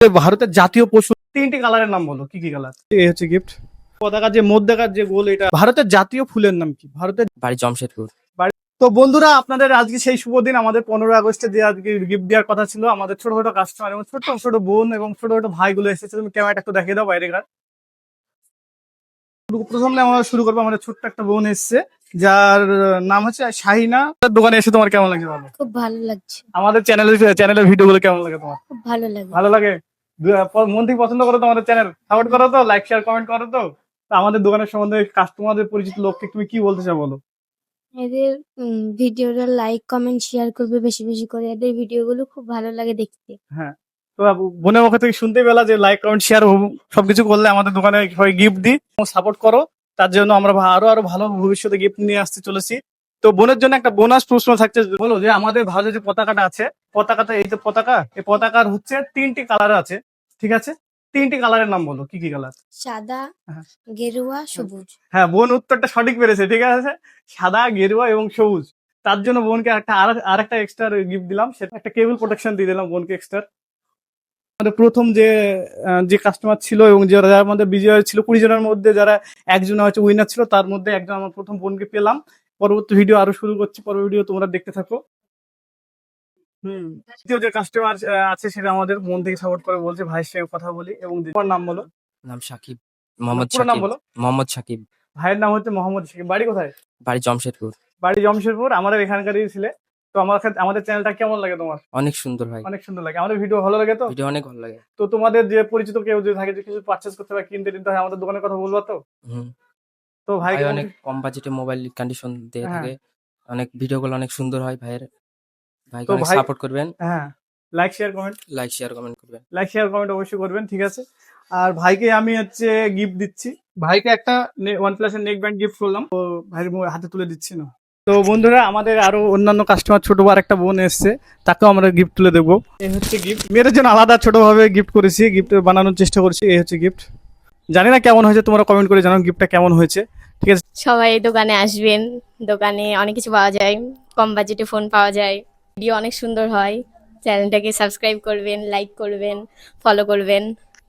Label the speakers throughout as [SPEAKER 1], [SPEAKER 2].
[SPEAKER 1] ভারতের জাতীয় পশু তিনটি কালারের নাম বলো, কি কি কালার? এই হচ্ছে গিফট। পতাকার যে মধ্যেকার যে গোল, এটা ভারতের জাতীয় ফুলের নাম কি? ভারতের
[SPEAKER 2] বাড়ি জমশেদপুর।
[SPEAKER 1] তো বন্ধুরা, আপনাদের আজকে সেই শুভ দিন, আমাদের 15 আগস্টে যে আজকে গিফট দেওয়ার কথা ছিল, আমাদের ছোট ছোট কাস্টমার এবং ছোট ছোট বোন এবং ছোট ছোট ভাইগুলো এসেছে। তুমি ক্যামেরাটা একটু দেখিয়ে দাও বাইরেকার। প্রথমে আমরা শুরু করবো, আমাদের ছোট্ট একটা বোন এসেছে, যার নাম হচ্ছে শাহিনা। তার দোকানে এসে তোমার কেমন লাগছে বলো?
[SPEAKER 3] খুব ভালো লাগছে।
[SPEAKER 1] আমাদের চ্যানেলের ভিডিও গুলো কেমন লাগে তোমার?
[SPEAKER 3] খুব ভালো লাগে।
[SPEAKER 1] ভালো লাগে? মন থেকে পছন্দ করো তো আমাদের চ্যানেল? সাপোর্ট করো তো? লাইক শেয়ার কমেন্ট করো তো? তা আমাদের দোকানের সম্বন্ধে কাস্টমারদের পরিচিত লোককে তুমি কি বলতে চাও বলো?
[SPEAKER 3] এদের ভিডিওটা লাইক কমেন্ট শেয়ার করবে বেশি বেশি করে। এদের ভিডিওগুলো খুব ভালো লাগে দেখতে।
[SPEAKER 1] হ্যাঁ, তো বোনের মুখে থেকে শুনতে পেলা যে লাইক কমেন্ট শেয়ার সবকিছু করলে আমাদের দোকানে সবাই গিফট দিই, সাপোর্ট করো। তার জন্য আমরা আরো আরো ভালো ভবিষ্যতে গিফট নিয়ে আসতে চলেছি। তো বোনের জন্য একটা বোনাস প্রশ্ন থাকছে, বলো যে আমাদের ভারতের যে পতাকাটা আছে, পতাকাটা এই যে পতাকা, এই পতাকার হচ্ছে 3টি কালার আছে, ঠিক আছে? 3টি কালারের নাম বলো, কি কি কালার?
[SPEAKER 3] সাদা,
[SPEAKER 1] হ্যাঁ।
[SPEAKER 3] গেরুয়া, সবুজ।
[SPEAKER 1] হ্যাঁ, বোন উত্তরটা সঠিক পেরেছে, ঠিক আছে। সাদা, গেরুয়া এবং সবুজ। তার জন্য বোনকে আরেকটা এক্সট্রা গিফট দিলাম, সেটা একটা কেবল প্রোটেকশন দিয়ে দিলাম বোনকে এক্সট্রা। আমাদের প্রথম যে কাস্টমার ছিল এবং যারা আমাদের বিজয় ছিল 20 জনের মধ্যে, যারা একজন হচ্ছে উইনার ছিল, তার মধ্যে একজন আমার প্রথম বোনকে পেলাম। পরবর্তী ভিডিও আরো শুরু করছি, পরবর্তী ভিডিও তোমরা দেখতে থাকো। দ্বিতীয় যে কাস্টমার আছে, সেটা আমাদের মন থেকে সাপোর্ট করে বলছে, ভাইয়ের সঙ্গে কথা বলি। এবং তোমার নাম বলো?
[SPEAKER 2] নাম সাকিব, মোহাম্মদ
[SPEAKER 1] পুরো নাম
[SPEAKER 2] সাকিব।
[SPEAKER 1] বলো।
[SPEAKER 2] মোহাম্মদ সাকিব।
[SPEAKER 1] ভাইয়ের নাম হচ্ছে মোহাম্মদ শাকিব। বাড়ি কোথায়?
[SPEAKER 2] বাড়ি জমশেদপুর।
[SPEAKER 1] বাড়ি জমশেদপুর। আমাদের এখানকারই ছিলে। তো আমাদের চ্যানেলটা কেমন লাগে তোমার?
[SPEAKER 2] অনেক সুন্দর ভাই,
[SPEAKER 1] অনেক সুন্দর লাগে। আমাদের ভিডিও ভালো লাগে তো?
[SPEAKER 2] ভিডিও অনেক ভালো লাগে।
[SPEAKER 1] তো তোমাদের যে পরিচিত কেউ যদি থাকে, যে কিছু পারচেজ করতে হয়, কিনতে হয়, আমাদের দোকানের কথা বলবা তো?
[SPEAKER 2] হুম।
[SPEAKER 1] তো ভাই
[SPEAKER 2] ভাই অনেক কম বাজেটে মোবাইল কন্ডিশন দিয়ে
[SPEAKER 1] হ্যাঁ।
[SPEAKER 2] থাকে, অনেক ভিডিওগুলো অনেক সুন্দর হয় ভাইয়ের। ভাইকে
[SPEAKER 1] তো
[SPEAKER 2] অনেক
[SPEAKER 1] ভাই
[SPEAKER 2] সাপোর্ট করবেন,
[SPEAKER 1] হ্যাঁ, লাইক শেয়ার কমেন্ট
[SPEAKER 2] করবেন।
[SPEAKER 1] অবশ্যই করবেন, ঠিক আছে। আর ভাইকে আমি হচ্ছে গিফট দিচ্ছি। ভাইকে একটা OnePlus এর নেক ব্যান্ড গিফট করলাম, তো ভাইয়ের হাতে তুলে দিচ্ছি না। তো বন্ধুরা, আমাদের আরো অন্যান্য কাস্টমার, ছোট বার একটা বোন এসছে, তাকেও আমরা গিফট তুলে দেবো। এই হচ্ছে গিফট। মেয়েদের জন্য আলাদা ছোট ভাবে গিফট করেছি, গিফট বানানোর চেষ্টা করছি। এই হচ্ছে গিফট। জানি না কেমন হয়েছে, তোমরা কমেন্ট করে জানাও গিফটটা কেমন হয়েছে, ঠিক আছে।
[SPEAKER 4] সবাই দোকানে আসবেন। দোকানে অনেক কিছু পাওয়া যায়, কম বাজেটে ফোন পাওয়া যায়, ভিডিও অনেক সুন্দর হয়। চ্যানেলটাকে সাবস্ক্রাইব করবেন, লাইক করবেন, ফলো করবেন।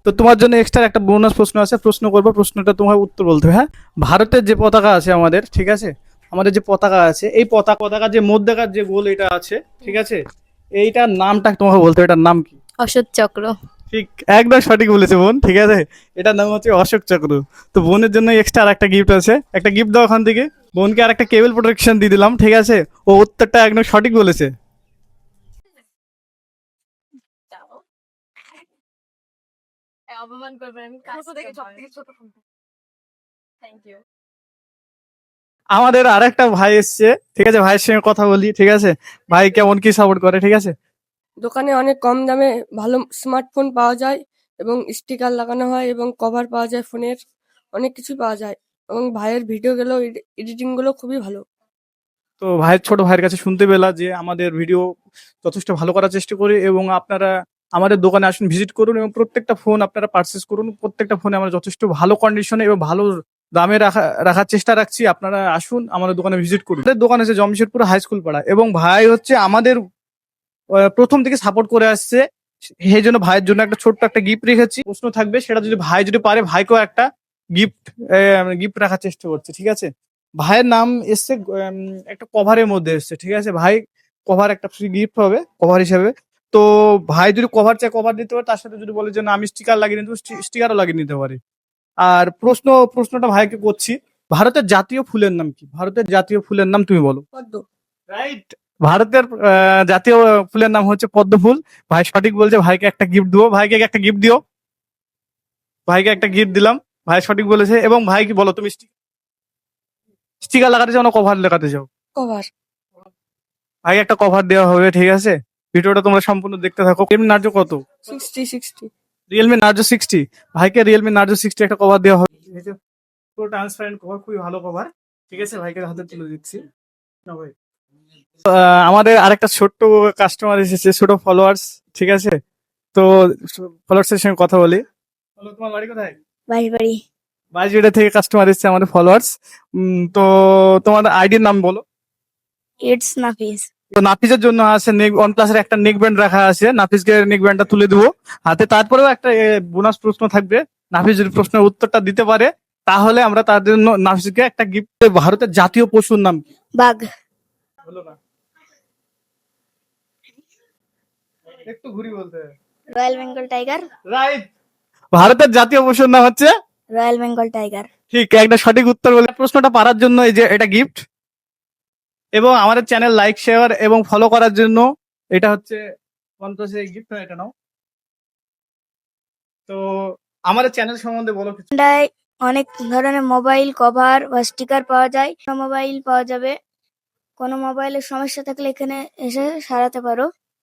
[SPEAKER 1] তো তোমার জন্য এক্সট্রা একটা বোনাস প্রশ্ন আছে, প্রশ্ন করবো, প্রশ্নটা তোমার উত্তর বলতে হবে। হ্যাঁ, ভারতের যে পতাকা আছে আমাদের, ঠিক আছে, আমাদের যে পতাকা আছে, এই পতাকার যে মধ্যেকার যে গোল এটা আছে, ঠিক আছে, এইটার নামটা তোমাকে বলতে হবে। এটার নাম কি?
[SPEAKER 4] অশোক চক্র।
[SPEAKER 1] ঠিক, একদম সঠিক বলেছে বোন, ঠিক আছে। এটার নাম হচ্ছে অশোক চক্র। তো বোনের জন্য এক্সট্রা আর একটা গিফট আছে, একটা গিফট দাও ওখান থেকে। বোনকে আর একটা কেবল প্রোটেকশন দিয়ে দিলাম, ঠিক আছে। ও উত্তরটা একদম সঠিক বলেছে।
[SPEAKER 4] অপমান করবেন, থ্যাংক ইউ।
[SPEAKER 1] আমাদের আর একটা ভাই এসছে, ঠিক আছে, ভাইয়ের সঙ্গে কথা বলি, ঠিক আছে। ভাই কেমন কি সাপোর্ট করে, ঠিক আছে।
[SPEAKER 5] দোকানে অনেক কম দামে ভালো স্মার্টফোন পাওয়া যায় এবং স্টিকার লাগানো হয় এবং কভার পাওয়া যায় ফোনের, অনেক কিছু পাওয়া যায় এবং ভাইয়ের ভিডিও গুলো এডিটিং গুলো খুবই ভালো।
[SPEAKER 1] তো ছোট ভাইয়ের কাছে শুনতে পেলা যে আমাদের ভিডিও যথেষ্ট ভালো করার চেষ্টা করি, এবং আপনারা আমাদের দোকানে আসুন, ভিজিট করুন, এবং প্রত্যেকটা ফোন আপনারা পারচেস করুন। প্রত্যেকটা ফোনে আমরা যথেষ্ট ভালো কন্ডিশনে এবং ভালো দামে রাখার চেষ্টা রাখছি। আপনারা আসুন, আমাদের দোকানে ভিজিট করুন। আমাদের দোকান আছে জমশেদপুর হাই স্কুল পাড়া, এবং ভাই হচ্ছে আমাদের প্রথম থেকে সাপোর্ট করে আসছে। সেই জন্য ভাইয়ের জন্য একটা ছোট্ট একটা গিফট রেখেছি। প্রশ্ন থাকবে, সেটা যদি ভাই যদি পারে, ভাইকেও একটা গিফট রাখার চেষ্টা করছে, ঠিক আছে। ভাইয়ের নাম এসছে একটা কভারের মধ্যে এসছে, ঠিক আছে। ভাই কভার একটা ফ্রি গিফট হবে কভার হিসেবে। তো ভাই যদি কভার চায়, কভার দিতে পারে। তার সাথে যদি বলে যে না, আমি স্টিকার লাগিয়ে নিতে, স্টিকারও লাগিয়ে নিতে পারে। আর প্রশ্নটা ভাইকে করছি, ভারতের জাতীয় ফুলের নাম কি? ভারতের জাতীয় ফুলের নাম তুমি বলো।
[SPEAKER 5] পদ্ম।
[SPEAKER 1] রাইট, ভারতের জাতীয় ফুলের নাম হচ্ছে পদ্ম ফুল। ভাই সঠিক বলছে। ভাইকে একটা গিফট দিও, ভাইকে একটা গিফট দিও। ভাইকে একটা গিফট দিলাম, ভাই সঠিক বলেছে। এবং ভাই কি বলো, তুমি স্টিকার লাগাতে চাও না কভার লাগাতে চাও?
[SPEAKER 5] কভার।
[SPEAKER 1] ভাই একটা কভার দেওয়া হবে, ঠিক আছে। ভিডিওটা তোমরা সম্পূর্ণ দেখতে থাকো। রিয়েলমি নার্জো কত?
[SPEAKER 5] 60।
[SPEAKER 1] Realme Narzo 60। ভাইকে রিয়েলমি নার্জো 60 একটা কভার দেওয়া হবে। পুরো ট্রান্সপারেন্ট কভার, খুবই ভালো কভার, ঠিক আছে। ভাইকে হাতে তুলে দিচ্ছি না ভাই। আমাদের আরেকটা ছোট্ট কাস্টমার এসেছে, ছোট ফলোয়ার্স, ঠিক আছে। তো ফলোয়ার্স এর সঙ্গে কথা বলি। বলো, তোমার বাড়ি কোথায়?
[SPEAKER 3] বাড়ি
[SPEAKER 1] বাজিটা থেকে কাস্টমার এসেছে আমাদের ফলোয়ার্স। তো তোমাদের আইডির নাম বলো।
[SPEAKER 3] ইটস নাফিস।
[SPEAKER 1] তো নাফিসের জন্য আছে OnePlus-এর একটা নেক ব্যান্ড রাখা আছে, নাফিসকে নেক ব্যান্ডটা তুলে দেবো হাতে। তারপরেও একটা বোনাস প্রশ্ন থাকবে, নাফিস যদি প্রশ্নের উত্তরটা দিতে পারে তাহলে আমরা তার জন্য নাফিসকে একটা গিফট। ভারতের জাতীয় পশুর নাম কি?
[SPEAKER 3] বাঘ।
[SPEAKER 1] বলো না, একটু ঘুরি বলতে।
[SPEAKER 3] Royal Bengal tiger.
[SPEAKER 1] রাইট, ভারতের জাতীয় পশুর নাম হচ্ছে
[SPEAKER 3] রয়্যাল বেঙ্গল টাইগার।
[SPEAKER 1] ঠিক, একটা সঠিক উত্তর বলে। প্রশ্নটা পারার জন্য এই যে এটা গিফট, এবং আমাদের চ্যানেল লাইক শেয়ার এবং ফলো করার জন্য এটা হচ্ছে OnePlus এর গিফট। এটা নাও। তো আমাদের চ্যানেল সম্বন্ধে বলো কিছু।
[SPEAKER 3] এটায় অনেক ধরনের মোবাইল কভার বা স্টিকার পাওয়া যায়। মোবাইল পাওয়া যাবে, কোনো মোবাইলের সমস্যা থাকলে এখানে এসে সারাতে পারো।